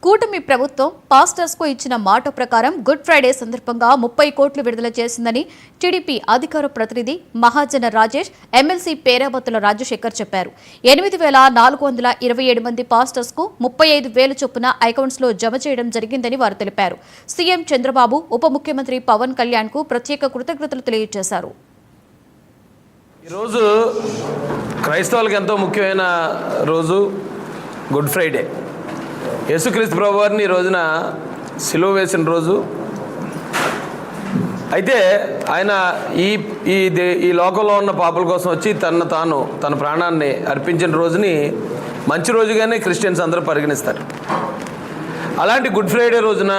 కూటమి ప్రభుత్వం పాస్టర్స్ కు ఇచ్చిన మాట ప్రకారం గుడ్ ఫ్రైడే సందర్భంగా 30 కోట్లు విడుదల చేసిందని టీడీపీ అధికార ప్రతినిధి మహాజన రాజేష్ ఎమ్మెల్సీ పేరాబత్తుల రాజశేఖర్ చెప్పారు. 8,427 మంది పాస్టర్స్ కు 35,000 చొప్పున అకౌంట్స్ లో జమ చేయడం జరిగిందని వారు తెలిపారు. సీఎం చంద్రబాబు, ఉప ముఖ్యమంత్రి పవన్ కళ్యాణ్ కు ప్రత్యేక కృతజ్ఞతలు తెలియజేశారు. ఈరోజు క్రైస్తవులకు ఎంతో ముఖ్యమైన రోజు గుడ్ ఫ్రైడే. యేసుక్రీస్తు ప్రభువారిని ఈ రోజున సిలువ వేసిన రోజు. అయితే ఆయన ఈ లోకంలో ఉన్న పాపల కోసం వచ్చి తన ప్రాణాన్ని అర్పించిన రోజుని మంచి రోజుగానే క్రిస్టియన్స్ అందరూ పరిగణిస్తారు. అలాంటి గుడ్ ఫ్రైడే రోజున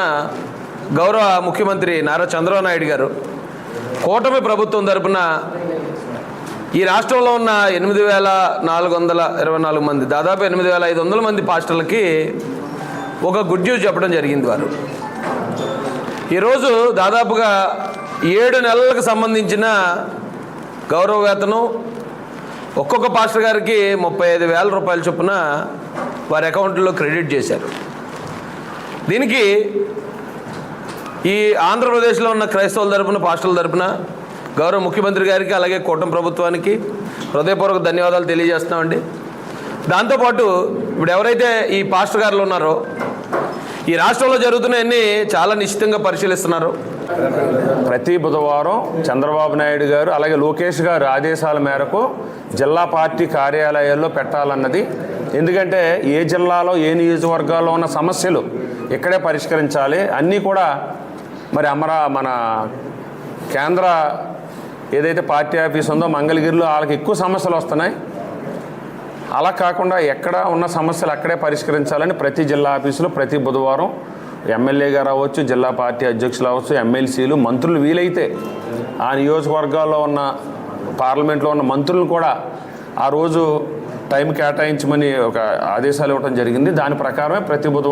గౌరవ ముఖ్యమంత్రి నారా చంద్రబాబు నాయుడు గారు కూటమి ప్రభుత్వం తరపున ఈ రాష్ట్రంలో ఉన్న 8,424 మంది, దాదాపు 8,500 మంది పాస్టర్లకి ఒక గుడ్ న్యూస్ చెప్పడం జరిగింది. వారు ఈరోజు దాదాపుగా 7 నెలలకు సంబంధించిన గౌరవ వేతనం ఒక్కొక్క పాస్టర్ గారికి 35,000 రూపాయల చొప్పున వారి అకౌంట్లో క్రెడిట్ చేశారు. దీనికి ఈ ఆంధ్రప్రదేశ్లో ఉన్న క్రైస్తవుల తరపున, పాస్టర్ల తరపున గౌరవ ముఖ్యమంత్రి గారికి, అలాగే కూటమి ప్రభుత్వానికి హృదయపూర్వక ధన్యవాదాలు తెలియజేస్తున్నామండి. దాంతోపాటు ఇప్పుడు ఎవరైతే ఈ పాస్టర్ గారులు ఉన్నారో ఈ రాష్ట్రంలో జరుగుతున్నాయన్నీ చాలా నిశ్చితంగా పరిశీలిస్తున్నారు. ప్రతి బుధవారం చంద్రబాబు నాయుడు గారు అలాగే లోకేష్ గారు ఆదేశాల మేరకు జిల్లా పార్టీ కార్యాలయాల్లో పెట్టాలన్నది. ఎందుకంటే ఏ జిల్లాలో ఏ నియోజకవర్గాల్లో ఉన్న సమస్యలు ఇక్కడే పరిష్కరించాలి. అన్నీ కూడా మరి మన కేంద్ర ఏదైతే పార్టీ ఆఫీస్ ఉందో మంగళగిరిలో వాళ్ళకి ఎక్కువ సమస్యలు వస్తున్నాయి. అలా కాకుండా ఎక్కడ ఉన్న సమస్యలు అక్కడే పరిష్కరించాలని ప్రతి జిల్లా ఆఫీసులో ప్రతి బుధవారం ఎమ్మెల్యే గారు అవ్వచ్చు, జిల్లా పార్టీ అధ్యక్షులు అవ్వచ్చు, ఎమ్మెల్సీలు, మంత్రులు వీలైతే ఆ నియోజకవర్గాల్లో ఉన్న పార్లమెంట్లో ఉన్న మంత్రులు కూడా ఆ రోజు టైం కేటాయించమని ఒక ఆదేశాలు ఇవ్వడం జరిగింది. దాని ప్రకారమే ప్రతి బుధవారం